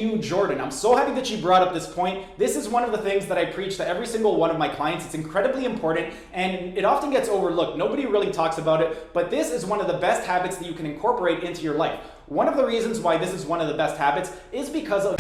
you, Jordan. I'm so happy that you brought up this point. This is one of the things that I preach to every single one of my clients. It's incredibly important and it often gets overlooked. Nobody really talks about it, but this is one of the best habits that you can incorporate into your life. One of the reasons why this is one of the best habits is because of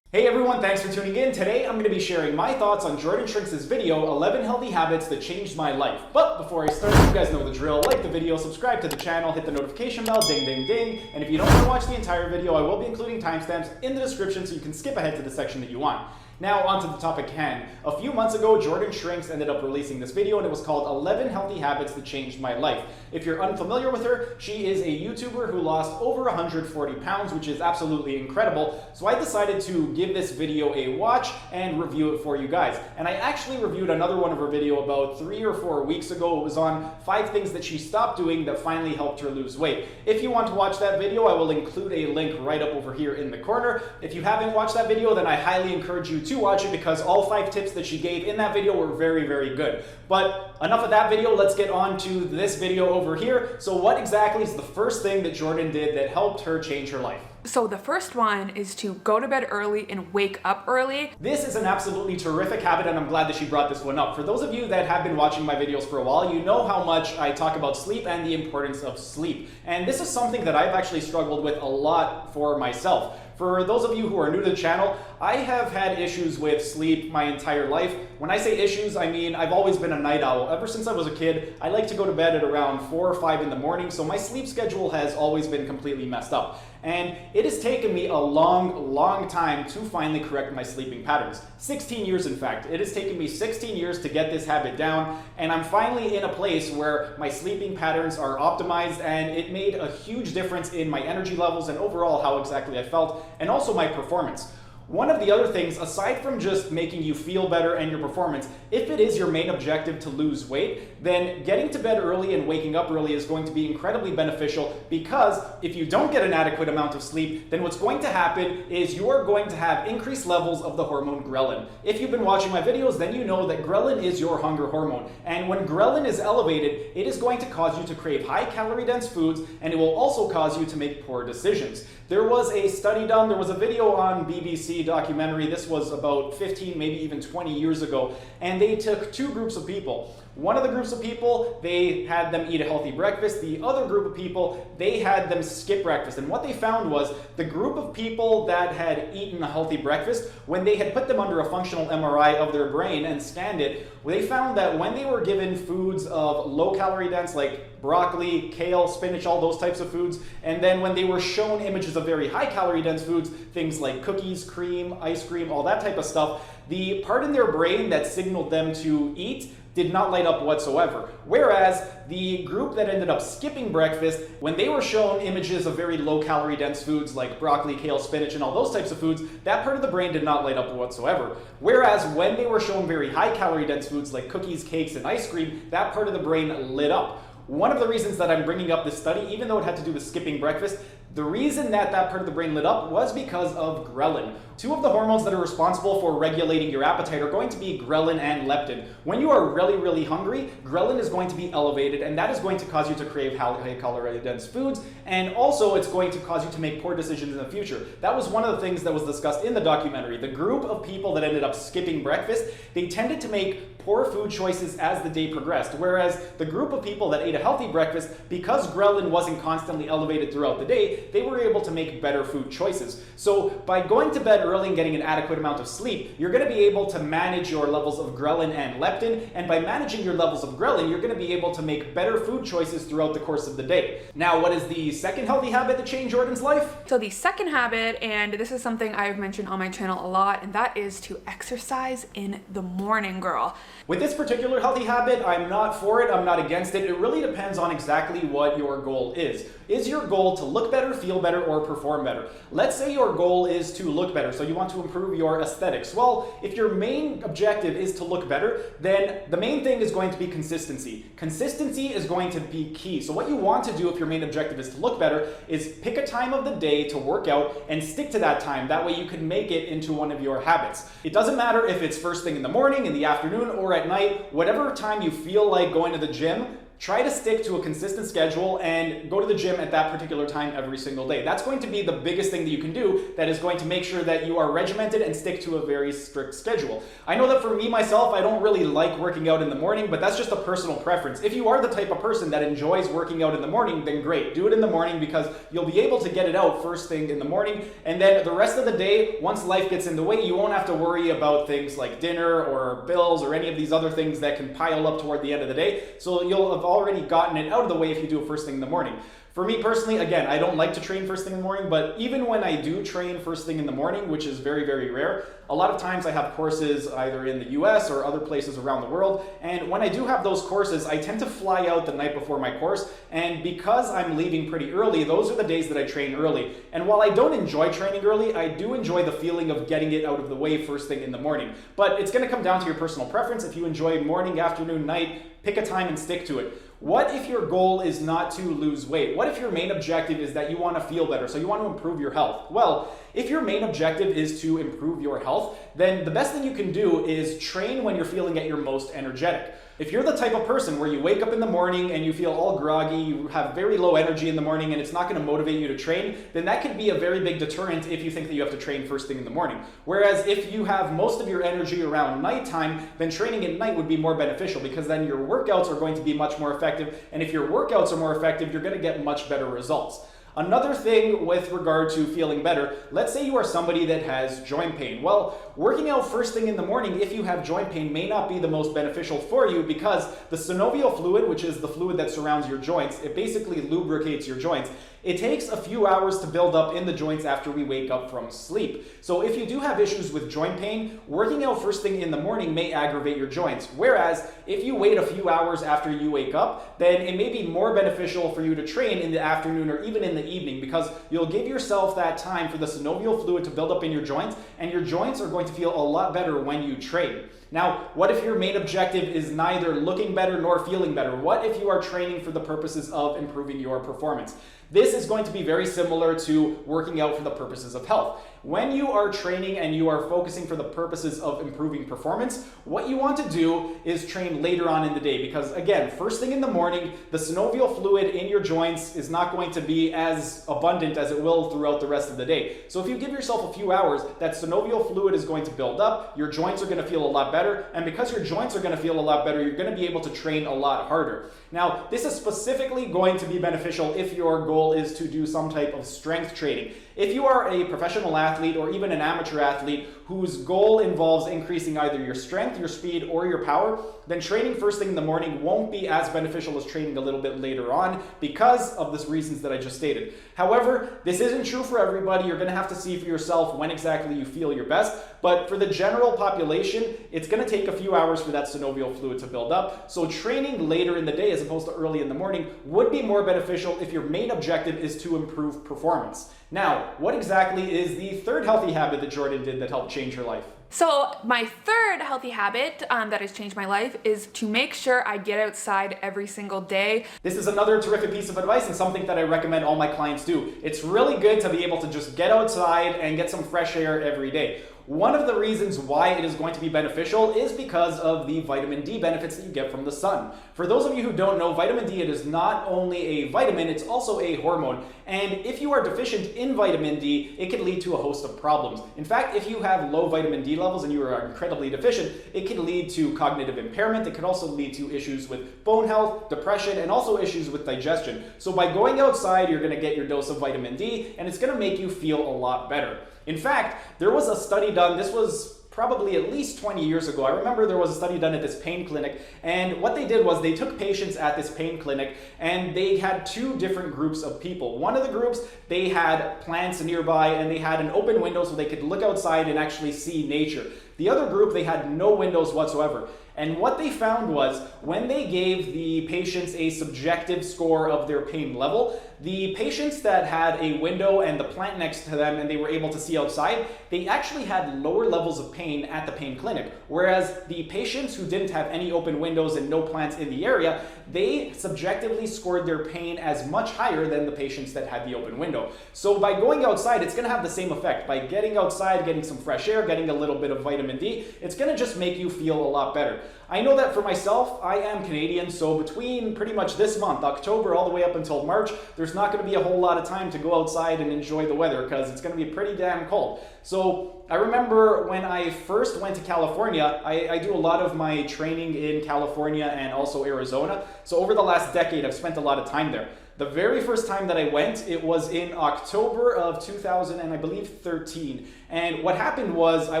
Hey everyone, thanks for tuning in. Today I'm going to be sharing my thoughts on Jordan Shrinks' video, 11 Healthy Habits That Changed My Life. But before I start, you guys know the drill. Like the video, subscribe to the channel, hit the notification bell, ding ding ding. And if you don't want to watch the entire video, I will be including timestamps in the description so you can skip ahead to the section that you want. Now onto the topic at hand. A few months ago, Jordan Shrinks ended up releasing this video and it was called 11 Healthy Habits That Changed My Life. If you're unfamiliar with her, she is a YouTuber who lost over 140 pounds, which is absolutely incredible. So I decided to give this video a watch and review it for you guys. And I actually reviewed another one of her video about 3 or 4 weeks ago. It was on 5 things that she stopped doing that finally helped her lose weight. If you want to watch that video, I will include a link right up over here in the corner. If you haven't watched that video, then I highly encourage you to watch it because all 5 tips that she gave in that video were very, very good. But enough of that video, let's get on to this video over here. So what exactly is the first thing that Jordan did that helped her change her life? So the first one is to go to bed early and wake up early. This is an absolutely terrific habit and I'm glad that she brought this one up. For those of you that have been watching my videos for a while, you know how much I talk about sleep and the importance of sleep. And this is something that I've actually struggled with a lot for myself. For those of you who are new to the channel, I have had issues with sleep my entire life. When I say issues, I mean I've always been a night owl. Ever since I was a kid, I like to go to bed at around 4 or 5 in the morning, so my sleep schedule has always been completely messed up. And it has taken me a long time to finally correct my sleeping patterns. 16 years, in fact. It has taken me 16 years to get this habit down, and I'm finally in a place where my sleeping patterns are optimized, and it made a huge difference in my energy levels and overall how exactly I felt, and also my performance. One of the other things, aside from just making you feel better and your performance, if it is your main objective to lose weight, then getting to bed early and waking up early is going to be incredibly beneficial because if you don't get an adequate amount of sleep, then what's going to happen is you're going to have increased levels of the hormone ghrelin. If you've been watching my videos, then you know that ghrelin is your hunger hormone. And when ghrelin is elevated, it is going to cause you to crave high calorie dense foods and it will also cause you to make poor decisions. There was a study done, there was a video on BBC documentary, this was about 15, maybe even 20 years ago, and they took 2 groups of people. One of the groups of people, they had them eat a healthy breakfast. The other group of people, they had them skip breakfast. And what they found was the group of people that had eaten a healthy breakfast, when they had put them under a functional MRI of their brain and scanned it, they found that when they were given foods of low calorie dense like broccoli, kale, spinach, all those types of foods, and then when they were shown images of very high calorie dense foods, things like cookies, cream, ice cream, all that type of stuff, the part in their brain that signaled them to eat did not light up whatsoever. Whereas the group that ended up skipping breakfast, when they were shown images of very low calorie dense foods like broccoli, kale, spinach, and all those types of foods, that part of the brain did not light up whatsoever. Whereas when they were shown very high calorie dense foods like cookies, cakes, and ice cream, that part of the brain lit up. One of the reasons that I'm bringing up this study, even though it had to do with skipping breakfast, the reason that part of the brain lit up was because of ghrelin. 2 of the hormones that are responsible for regulating your appetite are going to be ghrelin and leptin. When you are really hungry, ghrelin is going to be elevated and that is going to cause you to crave high calorie dense foods, and also it's going to cause you to make poor decisions in the future. That was one of the things that was discussed in the documentary. The group of people that ended up skipping breakfast, they tended to make poor food choices as the day progressed, whereas the group of people that ate a healthy breakfast, because ghrelin wasn't constantly elevated throughout the day, they were able to make better food choices. So by going to bed early and getting an adequate amount of sleep, you're going to be able to manage your levels of ghrelin and leptin, and by managing your levels of ghrelin, you're going to be able to make better food choices throughout the course of the day. Now, what is the second healthy habit that changed Jordan's life? So the second habit, and this is something I've mentioned on my channel a lot, and that is to exercise in the morning, girl. With this particular healthy habit, I'm not for it, I'm not against it. It really depends on exactly what your goal is. Is your goal to look better, feel better, or perform better? Let's say your goal is to look better, so you want to improve your aesthetics. Well, if your main objective is to look better, then the main thing is going to be consistency. Consistency is going to be key. So what you want to do if your main objective is to look better is pick a time of the day to work out and stick to that time. That way you can make it into one of your habits. It doesn't matter if it's first thing in the morning, in the afternoon, or at night. Whatever time you feel like going to the gym, try to stick to a consistent schedule and go to the gym at that particular time every single day. That's going to be the biggest thing that you can do that is going to make sure that you are regimented and stick to a very strict schedule. I know that for me, myself, I don't really like working out in the morning, but that's just a personal preference. If you are the type of person that enjoys working out in the morning, then great. Do it in the morning because you'll be able to get it out first thing in the morning. And then the rest of the day, once life gets in the way, you won't have to worry about things like dinner or bills or any of these other things that can pile up toward the end of the day. So you'll have already gotten it out of the way if you do it first thing in the morning. For me personally, again, I don't like to train first thing in the morning, but even when I do train first thing in the morning, which is very, very rare, a lot of times I have courses either in the US or other places around the world. And when I do have those courses, I tend to fly out the night before my course. And because I'm leaving pretty early, those are the days that I train early. And while I don't enjoy training early, I do enjoy the feeling of getting it out of the way first thing in the morning. But it's going to come down to your personal preference. If you enjoy morning, afternoon, night, pick a time and stick to it. What if your goal is not to lose weight? What if your main objective is that you want to feel better, so you want to improve your health? Well, if your main objective is to improve your health, then the best thing you can do is train when you're feeling at your most energetic. If you're the type of person where you wake up in the morning and you feel all groggy, you have very low energy in the morning and it's not going to motivate you to train, then that could be a very big deterrent if you think that you have to train first thing in the morning. Whereas if you have most of your energy around nighttime, then training at night would be more beneficial because then your workouts are going to be much more effective. And if your workouts are more effective, you're going to get much better results. Another thing with regard to feeling better, let's say you are somebody that has joint pain. Well, working out first thing in the morning if you have joint pain may not be the most beneficial for you because the synovial fluid, which is the fluid that surrounds your joints, it basically lubricates your joints. It takes a few hours to build up in the joints after we wake up from sleep. So if you do have issues with joint pain, working out first thing in the morning may aggravate your joints. Whereas if you wait a few hours after you wake up, then it may be more beneficial for you to train in the afternoon or even in the evening because you'll give yourself that time for the synovial fluid to build up in your joints, and your joints are going to feel a lot better when you train. Now, what if your main objective is neither looking better nor feeling better? What if you are training for the purposes of improving your performance? This is going to be very similar to working out for the purposes of health. When you are training and you are focusing for the purposes of improving performance, what you want to do is train later on in the day because, again, first thing in the morning, the synovial fluid in your joints is not going to be as abundant as it will throughout the rest of the day. So if you give yourself a few hours, that synovial fluid is going to build up, your joints are going to feel a lot better, and because your joints are going to feel a lot better, you're going to be able to train a lot harder. Now, this is specifically going to be beneficial if your goal is to do some type of strength training. If you are a professional athlete or even an amateur athlete whose goal involves increasing either your strength, your speed, or your power, then training first thing in the morning won't be as beneficial as training a little bit later on because of the reasons that I just stated. However, this isn't true for everybody. You're going to have to see for yourself when exactly you feel your best. But for the general population, it's going to take a few hours for that synovial fluid to build up. So training later in the day as opposed to early in the morning would be more beneficial if your main objective is to improve performance. Now, what exactly is the third healthy habit that Jordan did that helped change her life? So my third healthy habit that has changed my life is to make sure I get outside every single day. This is another terrific piece of advice and something that I recommend all my clients do. It's really good to be able to just get outside and get some fresh air every day. One of the reasons why it is going to be beneficial is because of the vitamin D benefits that you get from the sun. For those of you who don't know, vitamin D, it is not only a vitamin, it's also a hormone. And if you are deficient in vitamin D, it can lead to a host of problems. In fact, if you have low vitamin D levels and you are incredibly deficient, it can lead to cognitive impairment. It can also lead to issues with bone health, depression, and also issues with digestion. So by going outside, you're going to get your dose of vitamin D, and it's going to make you feel a lot better. In fact, there was a study done, this was probably at least 20 years ago. I remember there was a study done at this pain clinic, and what they did was they took patients at this pain clinic and they had two different groups of people. One of the groups, they had plants nearby and they had an open window so they could look outside and actually see nature. The other group, they had no windows whatsoever. And what they found was when they gave the patients a subjective score of their pain level, the patients that had a window and the plant next to them and they were able to see outside, they actually had lower levels of pain at the pain clinic. Whereas the patients who didn't have any open windows and no plants in the area, they subjectively scored their pain as much higher than the patients that had the open window. So by going outside, it's going to have the same effect. By getting outside, getting some fresh air, getting a little bit of vitamin D, it's going to just make you feel a lot better. I know that for myself, I am Canadian, so between pretty much this month, October, all the way up until March, there's not going to be a whole lot of time to go outside and enjoy the weather because it's going to be pretty damn cold. So I remember when I first went to California, I do a lot of my training in California and also Arizona. So over the last decade, I've spent a lot of time there. The very first time that I went, it was in October of 2013. And what happened was I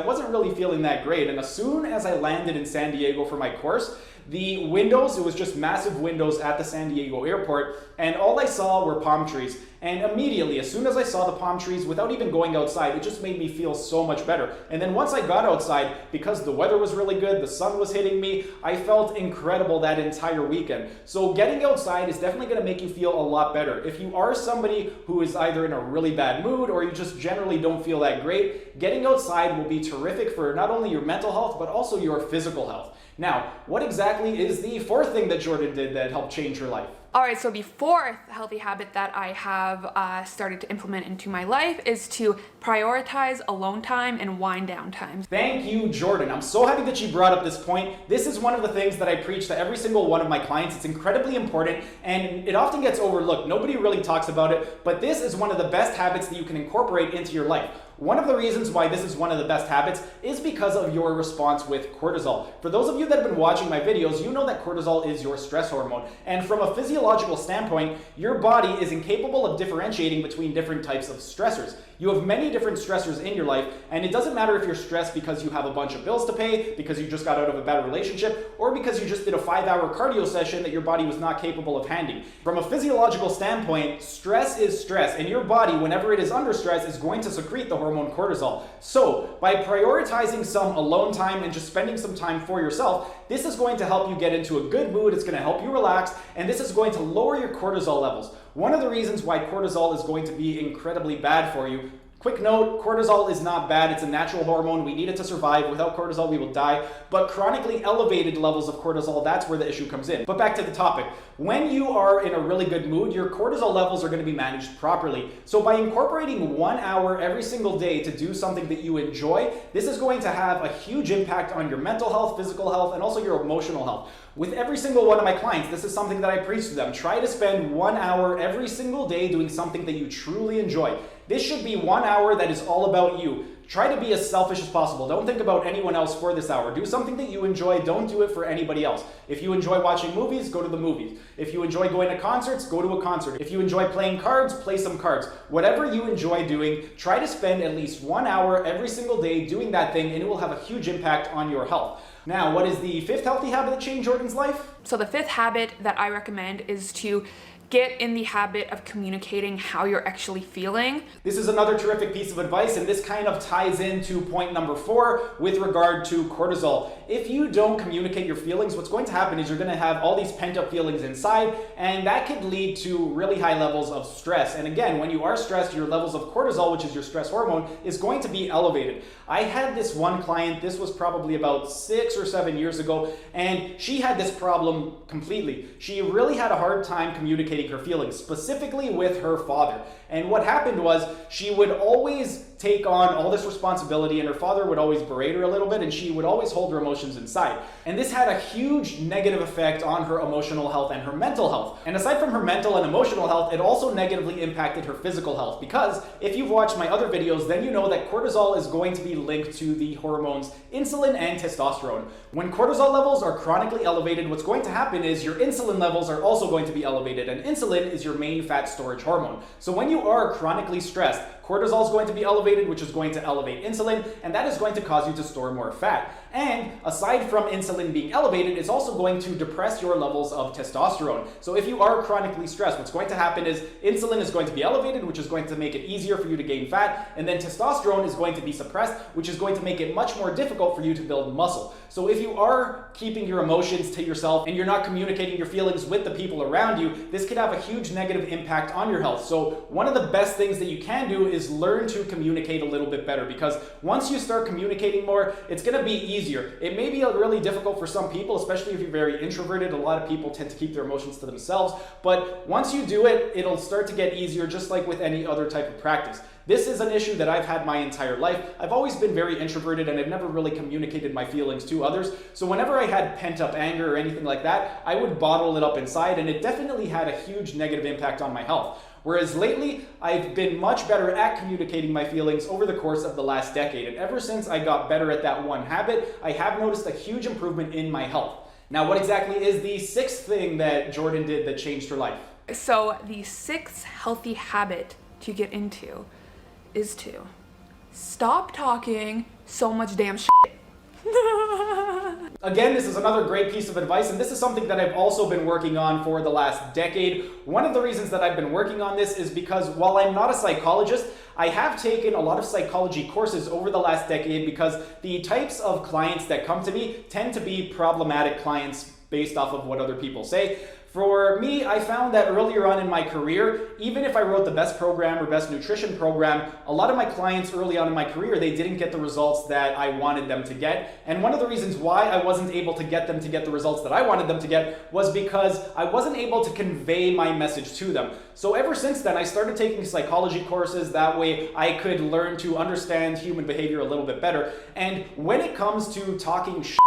wasn't really feeling that great. And as soon as I landed in San Diego for my course, the windows, it was just massive windows at the San Diego airport, and all I saw were palm trees. And immediately, as soon as I saw the palm trees, without even going outside, it just made me feel so much better. And then once I got outside, because the weather was really good, the sun was hitting me, I felt incredible that entire weekend. So getting outside is definitely going to make you feel a lot better. If you are somebody who is either in a really bad mood or you just generally don't feel that great, getting outside will be terrific for not only your mental health, but also your physical health. Now, what exactly is the fourth thing that Jordan did that helped change her life? All right, so the fourth healthy habit that I have started to implement into my life is to prioritize alone time and wind down times. Thank you, Jordan. I'm so happy that you brought up this point. This is one of the things that I preach to every single one of my clients. It's incredibly important and it often gets overlooked. Nobody really talks about it, but this is one of the best habits that you can incorporate into your life. One of the reasons why this is one of the best habits is because of your response with cortisol. For those of you that have been watching my videos, you know that cortisol is your stress hormone. And from a physiological standpoint, your body is incapable of differentiating between different types of stressors. You have many different stressors in your life, and it doesn't matter if you're stressed because you have a bunch of bills to pay, because you just got out of a bad relationship, or because you just did a 5-hour cardio session that your body was not capable of handling. From a physiological standpoint, stress is stress, and your body, whenever it is under stress, is going to secrete the hormone cortisol. So, by prioritizing some alone time and just spending some time for yourself, this is going to help you get into a good mood, it's going to help you relax, and this is going to lower your cortisol levels. One of the reasons why cortisol is going to be incredibly bad for you. Quick note, cortisol is not bad, it's a natural hormone, we need it to survive. Without cortisol, we will die. But chronically elevated levels of cortisol, that's where the issue comes in. But back to the topic. When you are in a really good mood, your cortisol levels are going to be managed properly. So by incorporating 1 hour every single day to do something that you enjoy, this is going to have a huge impact on your mental health, physical health, and also your emotional health. With every single one of my clients, this is something that I preach to them. Try to spend 1 hour every single day doing something that you truly enjoy. This should be 1 hour that is all about you. Try to be as selfish as possible. Don't think about anyone else for this hour. Do something that you enjoy. Don't do it for anybody else. If you enjoy watching movies, go to the movies. If you enjoy going to concerts, go to a concert. If you enjoy playing cards, play some cards. Whatever you enjoy doing, try to spend at least 1 hour every single day doing that thing, and it will have a huge impact on your health. Now, what is the fifth healthy habit that changed Jordan's life? So the fifth habit that I recommend is to get in the habit of communicating how you're actually feeling. This is another terrific piece of advice, and this kind of ties into point number 4 with regard to cortisol. If you don't communicate your feelings, what's going to happen is you're going to have all these pent-up feelings inside, and that could lead to really high levels of stress. And again, when you are stressed, your levels of cortisol, which is your stress hormone, is going to be elevated. I had this one client, this was probably about 6 or 7 years ago, and she had this problem completely. She really had a hard time communicating her feelings, specifically with her father. And what happened was she would always take on all this responsibility, and her father would always berate her a little bit, and she would always hold her emotions inside. And this had a huge negative effect on her emotional health and her mental health. And aside from her mental and emotional health, it also negatively impacted her physical health, because if you've watched my other videos, then you know that cortisol is going to be linked to the hormones insulin and testosterone. When cortisol levels are chronically elevated, what's going to happen is your insulin levels are also going to be elevated, and insulin is your main fat storage hormone. So when you are chronically stressed, cortisol is going to be elevated, which is going to elevate insulin, and that is going to cause you to store more fat. And aside from insulin being elevated, it's also going to depress your levels of testosterone. So if you are chronically stressed, what's going to happen is insulin is going to be elevated, which is going to make it easier for you to gain fat, and then testosterone is going to be suppressed, which is going to make it much more difficult for you to build muscle. So if you are keeping your emotions to yourself and you're not communicating your feelings with the people around you, this could have a huge negative impact on your health. So one of the best things that you can do is is learn to communicate a little bit better, because once you start communicating more, it's going to be easier. It may be really difficult for some people, especially if you're very introverted. A lot of people tend to keep their emotions to themselves, but once you do it, it'll start to get easier, just like with any other type of practice. This is an issue that I've had my entire life. I've always been very introverted and I've never really communicated my feelings to others. So whenever I had pent up anger or anything like that, I would bottle it up inside, and it definitely had a huge negative impact on my health. Whereas lately, I've been much better at communicating my feelings over the course of the last decade. And ever since I got better at that one habit, I have noticed a huge improvement in my health. Now, what exactly is the sixth thing that Jordan did that changed her life? So the sixth healthy habit to get into is to stop talking so much damn shit. Again, this is another great piece of advice, and this is something that I've also been working on for the last decade. One of the reasons that I've been working on this is because while I'm not a psychologist, I have taken a lot of psychology courses over the last decade, because the types of clients that come to me tend to be problematic clients based off of what other people say. For me, I found that earlier on in my career, even if I wrote the best program or best nutrition program, a lot of my clients early on in my career, they didn't get the results that I wanted them to get. And one of the reasons why I wasn't able to get them to get the results that I wanted them to get was because I wasn't able to convey my message to them. So ever since then, I started taking psychology courses. That way I could learn to understand human behavior a little bit better. And when it comes to talking shit,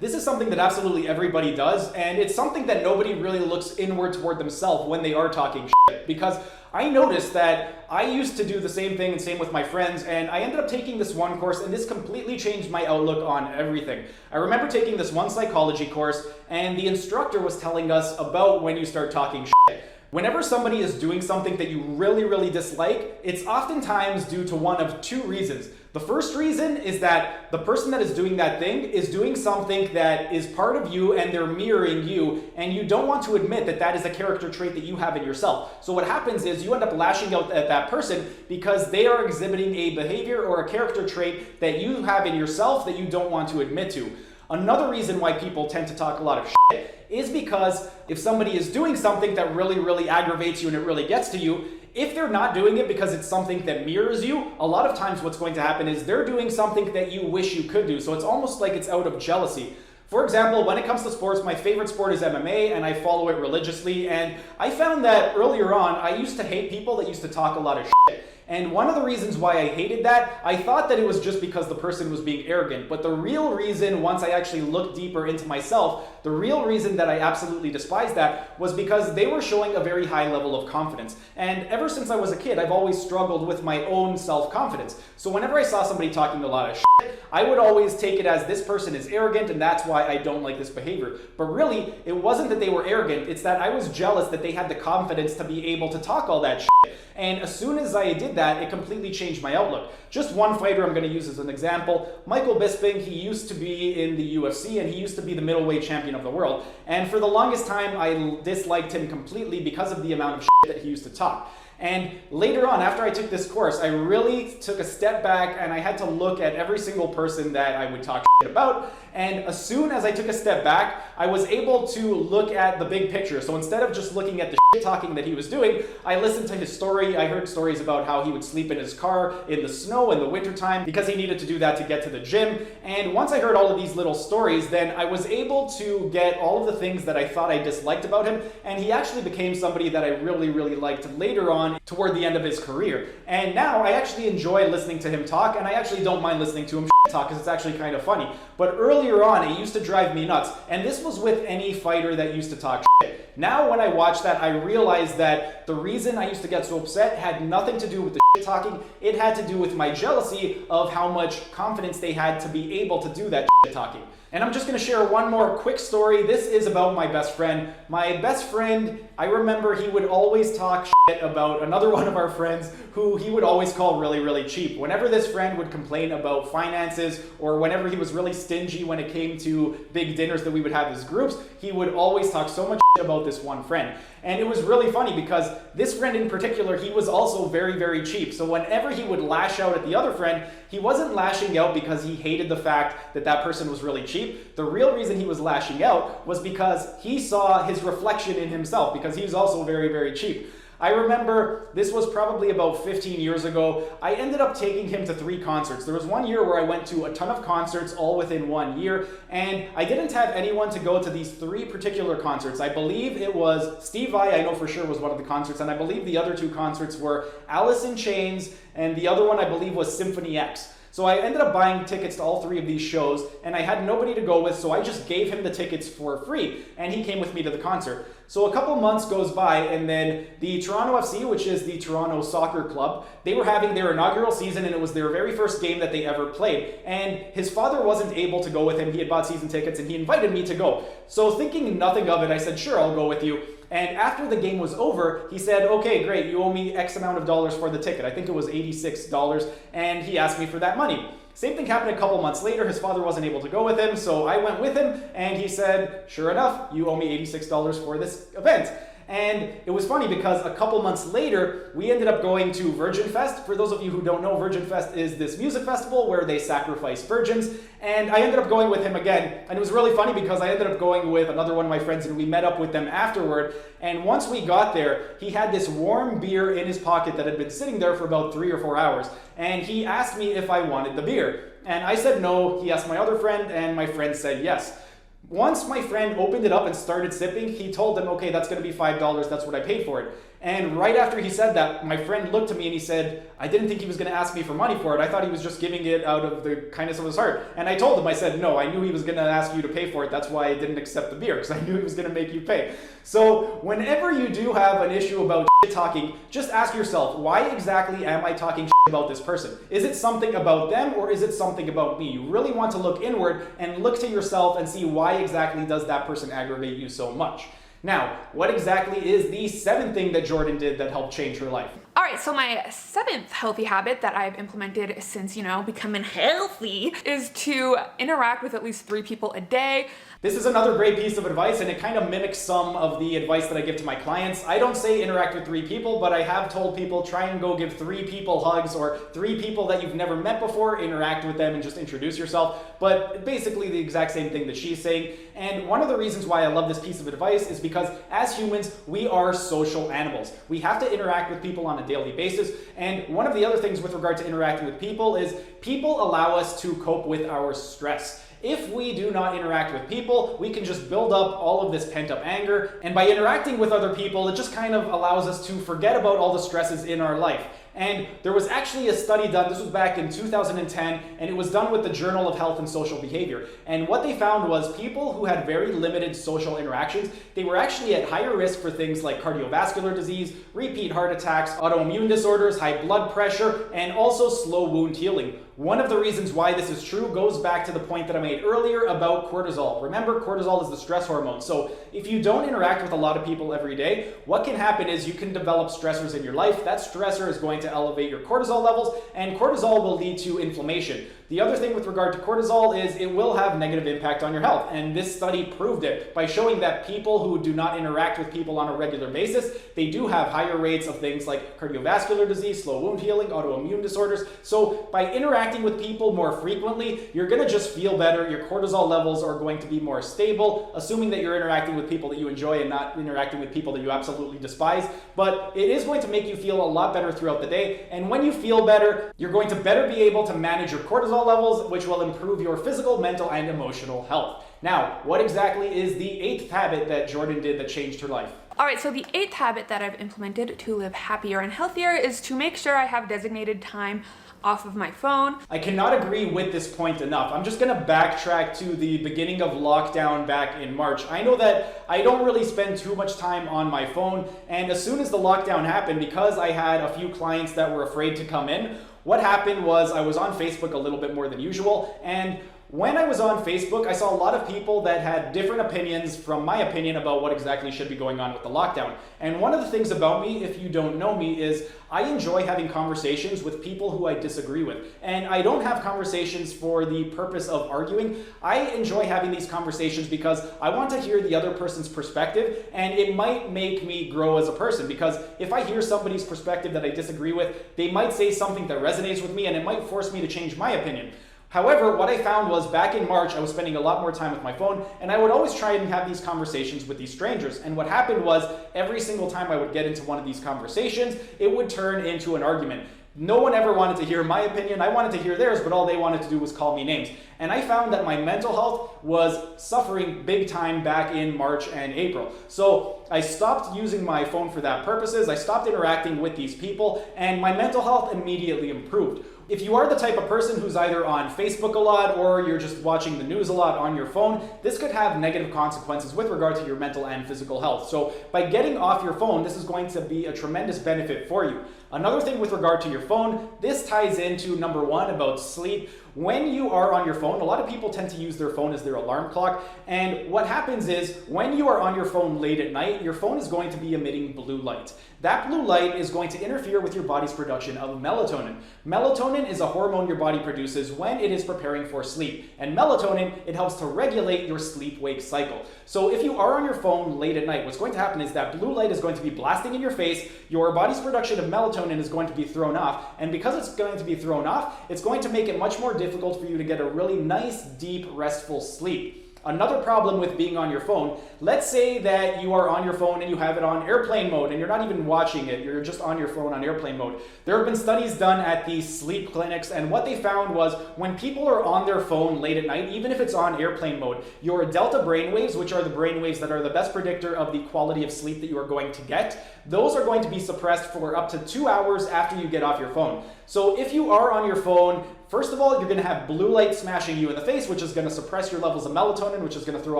this is something that absolutely everybody does, and it's something that nobody really looks inward toward themselves when they are talking shit. Because I noticed that I used to do the same thing, and same with my friends, and I ended up taking this one course, and this completely changed my outlook on everything. I remember taking this one psychology course, and the instructor was telling us about when you start talking shit. Whenever somebody is doing something that you really, really dislike, it's oftentimes due to one of two reasons. The first reason is that the person that is doing that thing is doing something that is part of you and they're mirroring you, and you don't want to admit that that is a character trait that you have in yourself. So what happens is you end up lashing out at that person because they are exhibiting a behavior or a character trait that you have in yourself that you don't want to admit to. Another reason why people tend to talk a lot of shit is because if somebody is doing something that really, really aggravates you and it really gets to you, if they're not doing it because it's something that mirrors you, a lot of times what's going to happen is they're doing something that you wish you could do. So it's almost like it's out of jealousy. For example, when it comes to sports, my favorite sport is MMA, and I follow it religiously. And I found that earlier on, I used to hate people that used to talk a lot of shit. And one of the reasons why I hated that, I thought that it was just because the person was being arrogant. But the real reason, once I actually looked deeper into myself, the real reason that I absolutely despised that was because they were showing a very high level of confidence. And ever since I was a kid, I've always struggled with my own self-confidence. So whenever I saw somebody talking a lot of shit, I would always take it as this person is arrogant and that's why I don't like this behavior. But really, it wasn't that they were arrogant, it's that I was jealous that they had the confidence to be able to talk all that shit. And as soon as I did that, it completely changed my outlook. Just one fighter I'm going to use as an example. Michael Bisping, he used to be in the UFC and he used to be the middleweight champion of the world. And for the longest time, I disliked him completely because of the amount of shit that he used to talk. And later on, after I took this course, I really took a step back and I had to look at every single person that I would talk shit about. And as soon as I took a step back, I was able to look at the big picture. So instead of just looking at the shit talking that he was doing, I listened to his story. I heard stories about how he would sleep in his car in the snow in the wintertime because he needed to do that to get to the gym. And once I heard all of these little stories, then I was able to get all of the things that I thought I disliked about him. And he actually became somebody that I really, really liked later on toward the end of his career. And now I actually enjoy listening to him talk, and I actually don't mind listening to him talk because it's actually kind of funny. But earlier on, it used to drive me nuts. And this was with any fighter that used to talk shit. Now when I watch that, I realize that the reason I used to get so upset had nothing to do with the shit talking. It had to do with my jealousy of how much confidence they had to be able to do that shit talking. And I'm just going to share one more quick story. This is about my best friend. My best friend, I remember he would always talk shit about another one of our friends who he would always call really, really cheap. Whenever this friend would complain about finances or whenever he was really stingy when it came to big dinners that we would have as groups, he would always talk so much shit about this one friend. And it was really funny because this friend in particular, he was also very, very cheap. So whenever he would lash out at the other friend, he wasn't lashing out because he hated the fact that that person was really cheap. The real reason he was lashing out was because he saw his reflection in himself, because he was also very, very cheap. I remember this was probably about 15 years ago. I ended up taking him to 3 concerts. There was one year where I went to a ton of concerts all within 1 year, and I didn't have anyone to go to these 3 particular concerts. I believe it was Steve Vai, I know for sure was one of the concerts, and I believe the other 2 concerts were Alice in Chains, and the other one I believe was Symphony X. So I ended up buying tickets to all 3 of these shows, and I had nobody to go with, so I just gave him the tickets for free, and he came with me to the concert. So a couple months goes by, and then the Toronto FC, which is the Toronto Soccer Club, they were having their inaugural season, and it was their very first game that they ever played. And his father wasn't able to go with him. He had bought season tickets, and he invited me to go. So thinking nothing of it, I said, sure, I'll go with you. And after the game was over, he said, okay, great, you owe me X amount of dollars for the ticket. I think it was $86, and he asked me for that money. Same thing happened a couple months later. His father wasn't able to go with him, so I went with him, and he said, sure enough, you owe me $86 for this event. And it was funny because a couple months later, we ended up going to Virgin Fest. For those of you who don't know, Virgin Fest is this music festival where they sacrifice virgins. And I ended up going with him again. And it was really funny because I ended up going with another one of my friends, and we met up with them afterward. And once we got there, he had this warm beer in his pocket that had been sitting there for about 3 or 4 hours. And he asked me if I wanted the beer. And I said no. He asked my other friend, and my friend said yes. Once my friend opened it up and started sipping, he told them, okay, that's going to be $5. That's what I paid for it. And right after he said that, my friend looked at me and he said, I didn't think he was going to ask me for money for it. I thought he was just giving it out of the kindness of his heart. And I told him, I said, no, I knew he was going to ask you to pay for it. That's why I didn't accept the beer, because I knew he was going to make you pay. So whenever you do have an issue about shit talking, just ask yourself, why exactly am I talking shit about this person? Is it something about them, or is it something about me? You really want to look inward and look to yourself and see why exactly does that person aggravate you so much. Now, what exactly is the 7th thing that Jordan did that helped change her life? All right, so my 7th healthy habit that I've implemented since, becoming healthy is to interact with at least 3 people a day. This is another great piece of advice, and it kind of mimics some of the advice that I give to my clients. I don't say interact with 3 people, but I have told people try and go give 3 people hugs, or 3 people that you've never met before, interact with them and just introduce yourself. But basically the exact same thing that she's saying. And one of the reasons why I love this piece of advice is because as humans, we are social animals. We have to interact with people on a daily basis. And one of the other things with regard to interacting with people is people allow us to cope with our stress. If we do not interact with people, we can just build up all of this pent-up anger. And by interacting with other people, it just kind of allows us to forget about all the stresses in our life. And there was actually a study done, this was back in 2010, and it was done with the Journal of Health and Social Behavior. And what they found was people who had very limited social interactions, they were actually at higher risk for things like cardiovascular disease, repeat heart attacks, autoimmune disorders, high blood pressure, and also slow wound healing. One of the reasons why this is true goes back to the point that I made earlier about cortisol. Remember, cortisol is the stress hormone. So if you don't interact with a lot of people every day, what can happen is you can develop stressors in your life. That stressor is going to elevate your cortisol levels, and cortisol will lead to inflammation. The other thing with regard to cortisol is it will have negative impact on your health, and this study proved it by showing that people who do not interact with people on a regular basis, they do have higher rates of things like cardiovascular disease, slow wound healing, autoimmune disorders. So by interacting with people more frequently, you're going to just feel better. Your cortisol levels are going to be more stable, assuming that you're interacting with people that you enjoy and not interacting with people that you absolutely despise. But it is going to make you feel a lot better throughout the day, and when you feel better, you're going to better be able to manage your cortisol levels, which will improve your physical, mental, and emotional health. Now, what exactly is the 8th habit that Jordan did that changed her life? All right, so the 8th habit that I've implemented to live happier and healthier is to make sure I have designated time off of my phone. I cannot agree with this point enough. I'm just gonna backtrack to the beginning of lockdown back in March. I know that I don't really spend too much time on my phone, and as soon as the lockdown happened, because I had a few clients that were afraid to come in, what happened was I was on Facebook a little bit more than usual, and when I was on Facebook, I saw a lot of people that had different opinions from my opinion about what exactly should be going on with the lockdown. And one of the things about me, if you don't know me, is I enjoy having conversations with people who I disagree with. And I don't have conversations for the purpose of arguing. I enjoy having these conversations because I want to hear the other person's perspective, and it might make me grow as a person. Because if I hear somebody's perspective that I disagree with, they might say something that resonates with me, and it might force me to change my opinion. However, what I found was back in March, I was spending a lot more time with my phone, and I would always try and have these conversations with these strangers. And what happened was every single time I would get into one of these conversations, it would turn into an argument. No one ever wanted to hear my opinion. I wanted to hear theirs, but all they wanted to do was call me names. And I found that my mental health was suffering big time back in March and April. So I stopped using my phone for that purposes. I stopped interacting with these people, and my mental health immediately improved. If you are the type of person who's either on Facebook a lot or you're just watching the news a lot on your phone, this could have negative consequences with regard to your mental and physical health. So by getting off your phone, this is going to be a tremendous benefit for you. Another thing with regard to your phone, this ties into number one about sleep. When you are on your phone, a lot of people tend to use their phone as their alarm clock. And what happens is when you are on your phone late at night, your phone is going to be emitting blue light. That blue light is going to interfere with your body's production of melatonin. Melatonin is a hormone your body produces when it is preparing for sleep. And melatonin, it helps to regulate your sleep-wake cycle. So if you are on your phone late at night, what's going to happen is that blue light is going to be blasting in your face, your body's production of melatonin is going to be thrown off, and because it's going to be thrown off, it's going to make it much more difficult for you to get a really nice, deep, restful sleep. Another problem with being on your phone, let's say that you are on your phone and you have it on airplane mode and you're not even watching it, you're just on your phone on airplane mode. There have been studies done at these sleep clinics, and what they found was when people are on their phone late at night, even if it's on airplane mode, your delta brainwaves, which are the brainwaves that are the best predictor of the quality of sleep that you are going to get, those are going to be suppressed for up to 2 hours after you get off your phone. So if you are on your phone, first of all, you're going to have blue light smashing you in the face, which is going to suppress your levels of melatonin, which is going to throw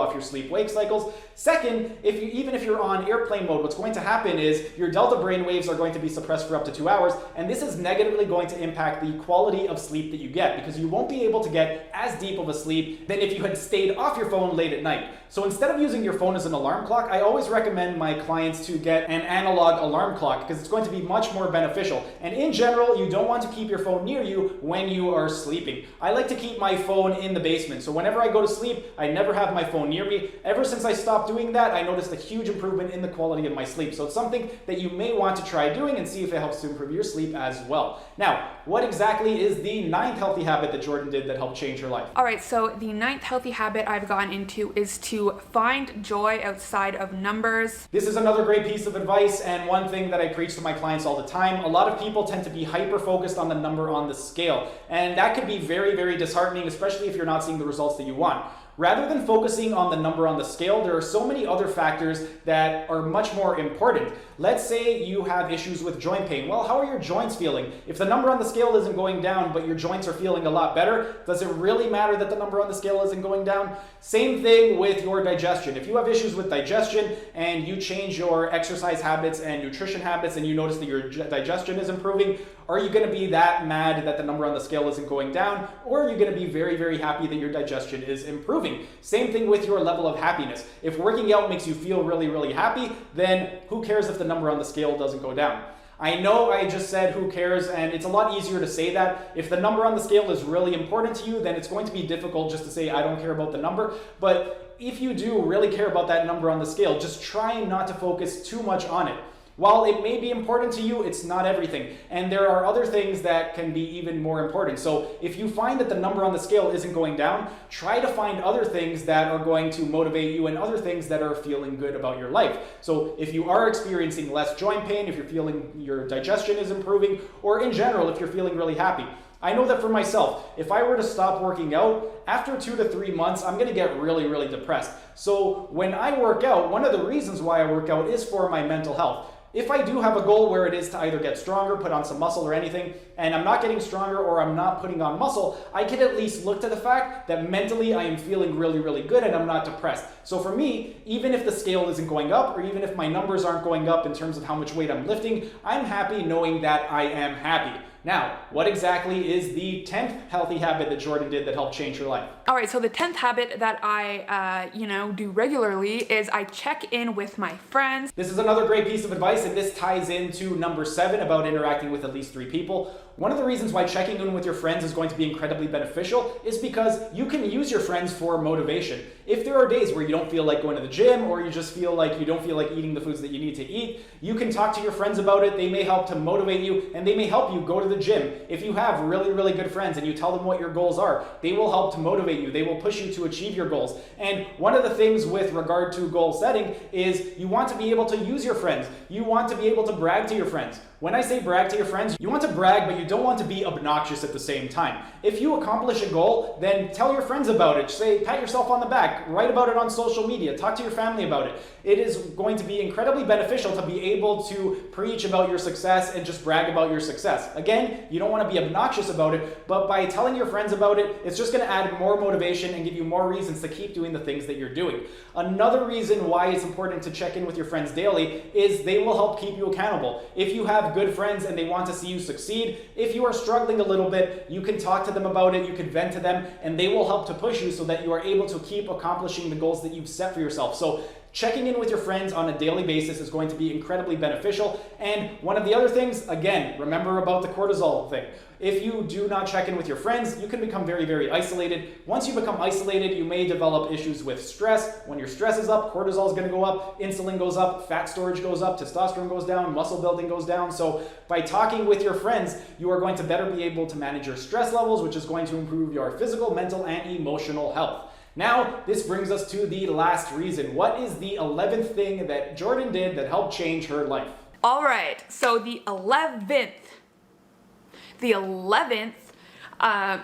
off your sleep-wake cycles. Second, even if you're on airplane mode, what's going to happen is your delta brain waves are going to be suppressed for up to 2 hours, and this is negatively going to impact the quality of sleep that you get, because you won't be able to get as deep of a sleep than if you had stayed off your phone late at night. So instead of using your phone as an alarm clock, I always recommend my clients to get an analog alarm clock because it's going to be much more beneficial. And in general, you don't want to keep your phone near you when you are sleeping. I like to keep my phone in the basement. So whenever I go to sleep, I never have my phone near me. Ever since I stopped doing that, I noticed a huge improvement in the quality of my sleep. So it's something that you may want to try doing and see if it helps to improve your sleep as well. Now, what exactly is the 9th healthy habit that Jordan did that helped change her life? All right, so the 9th healthy habit I've gotten into is to find joy outside of numbers. This is another great piece of advice, and one thing that I preach to my clients all the time. A lot of people tend to be hyper-focused on the number on the scale, and that could be very, very disheartening, especially if you're not seeing the results that you want. Rather than focusing on the number on the scale, there are so many other factors that are much more important. Let's say you have issues with joint pain. Well, how are your joints feeling? If the number on the scale isn't going down, but your joints are feeling a lot better, does it really matter that the number on the scale isn't going down? Same thing with your digestion. If you have issues with digestion and you change your exercise habits and nutrition habits and you notice that your digestion is improving, are you going to be that mad that the number on the scale isn't going down? Or are you going to be very, very happy that your digestion is improving? Same thing with your level of happiness. If working out makes you feel really, really happy, then who cares if the number on the scale doesn't go down? I know I just said who cares, and it's a lot easier to say that. If the number on the scale is really important to you, then it's going to be difficult just to say I don't care about the number. But if you do really care about that number on the scale, just try not to focus too much on it. While it may be important to you, it's not everything. And there are other things that can be even more important. So if you find that the number on the scale isn't going down, try to find other things that are going to motivate you and other things that are feeling good about your life. So if you are experiencing less joint pain, if you're feeling your digestion is improving, or in general, if you're feeling really happy. I know that for myself, if I were to stop working out, after 2 to 3 months, I'm gonna get really, really depressed. So when I work out, one of the reasons why I work out is for my mental health. If I do have a goal where it is to either get stronger, put on some muscle or anything, and I'm not getting stronger or I'm not putting on muscle, I can at least look to the fact that mentally I am feeling really, really good and I'm not depressed. So for me, even if the scale isn't going up or even if my numbers aren't going up in terms of how much weight I'm lifting, I'm happy knowing that I am happy. Now, what exactly is the 10th healthy habit that Jordan did that helped change her life? All right, so the 10th habit that I, do regularly is I check in with my friends. This is another great piece of advice, and this ties into number 7 about interacting with at least 3 people. One of the reasons why checking in with your friends is going to be incredibly beneficial is because you can use your friends for motivation. If there are days where you don't feel like going to the gym, or you just feel like you don't feel like eating the foods that you need to eat, you can talk to your friends about it. They may help to motivate you, and they may help you go to the gym. If you have really, really good friends and you tell them what your goals are, they will help to motivate you. They will push you to achieve your goals. And one of the things with regard to goal setting is you want to be able to use your friends. You want to be able to brag to your friends. When I say brag to your friends, you want to brag, but you don't want to be obnoxious at the same time. If you accomplish a goal, then tell your friends about it. Say, pat yourself on the back, write about it on social media, talk to your family about it. It is going to be incredibly beneficial to be able to preach about your success and just brag about your success. Again, you don't want to be obnoxious about it, but by telling your friends about it, it's just going to add more motivation and give you more reasons to keep doing the things that you're doing. Another reason why it's important to check in with your friends daily is they will help keep you accountable. If you have good friends and they want to see you succeed, if you are struggling a little bit, you can talk to them about it, you can vent to them, and they will help to push you so that you are able to keep accomplishing the goals that you've set for yourself. So checking in with your friends on a daily basis is going to be incredibly beneficial. And one of the other things, again, remember about the cortisol thing. If you do not check in with your friends, you can become very, very isolated. Once you become isolated, you may develop issues with stress. When your stress is up, cortisol is going to go up, insulin goes up, fat storage goes up, testosterone goes down, muscle building goes down. So by talking with your friends, you are going to better be able to manage your stress levels, which is going to improve your physical, mental, and emotional health. Now, this brings us to the last reason. What is the 11th thing that Jordan did that helped change her life? All right, so the 11th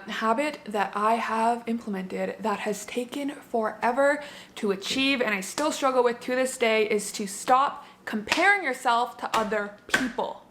habit that I have implemented that has taken forever to achieve and I still struggle with to this day is to stop comparing yourself to other people.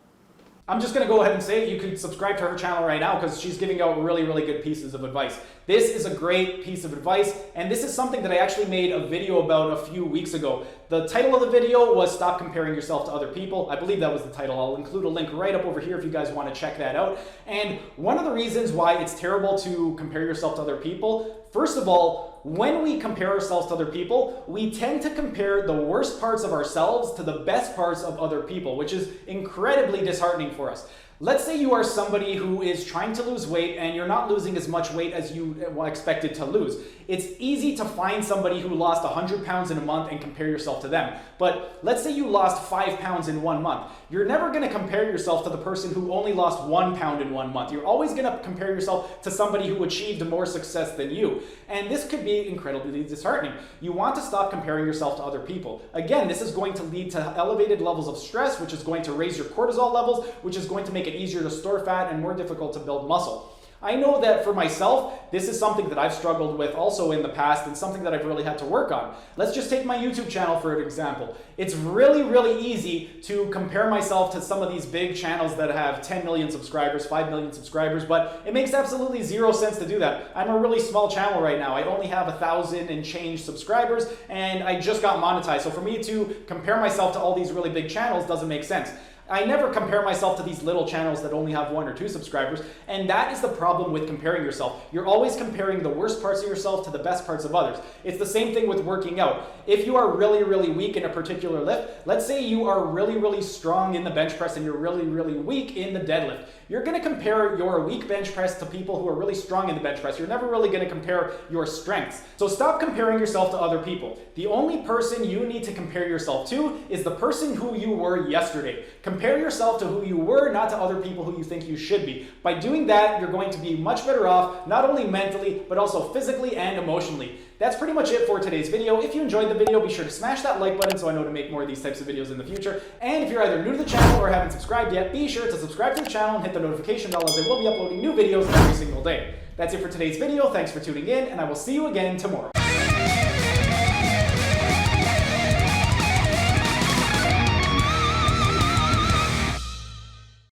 I'm just going to go ahead and say it. You can subscribe to her channel right now because she's giving out really, really good pieces of advice. This is a great piece of advice, and this is something that I actually made a video about a few weeks ago. The title of the video was Stop Comparing Yourself to Other People. I believe that was the title. I'll include a link right up over here if you guys want to check that out. And one of the reasons why it's terrible to compare yourself to other people, first of all, when we compare ourselves to other people, we tend to compare the worst parts of ourselves to the best parts of other people, which is incredibly disheartening for us. Let's say you are somebody who is trying to lose weight and you're not losing as much weight as you expected to lose. It's easy to find somebody who lost 100 pounds in a month and compare yourself to them. But let's say you lost 5 pounds in 1 month. You're never going to compare yourself to the person who only lost 1 pound in 1 month. You're always going to compare yourself to somebody who achieved more success than you. And this could be incredibly disheartening. You want to stop comparing yourself to other people. Again, this is going to lead to elevated levels of stress, which is going to raise your cortisol levels, which is going to make it easier to store fat and more difficult to build muscle. I know that for myself, this is something that I've struggled with also in the past and something that I've really had to work on. Let's just take my YouTube channel for an example. It's really, really easy to compare myself to some of these big channels that have 10 million subscribers, 5 million subscribers, but it makes absolutely zero sense to do that. I'm a really small channel right now. I only have 1,000 and change subscribers, and I just got monetized. So for me to compare myself to all these really big channels doesn't make sense. I never compare myself to these little channels that only have 1 or 2 subscribers, and that is the problem with comparing yourself. You're always comparing the worst parts of yourself to the best parts of others. It's the same thing with working out. If you are really, really weak in a particular lift, let's say you are really, really strong in the bench press and you're really, really weak in the deadlift. You're going to compare your weak bench press to people who are really strong in the bench press. You're never really going to compare your strengths. So stop comparing yourself to other people. The only person you need to compare yourself to is the person who you were yesterday. Compare yourself to who you were, not to other people who you think you should be. By doing that, you're going to be much better off, not only mentally, but also physically and emotionally. That's pretty much it for today's video. If you enjoyed the video, be sure to smash that like button so I know to make more of these types of videos in the future. And if you're either new to the channel or haven't subscribed yet, be sure to subscribe to the channel and hit the notification bell as I will be uploading new videos every single day. That's it for today's video. Thanks for tuning in, and I will see you again tomorrow.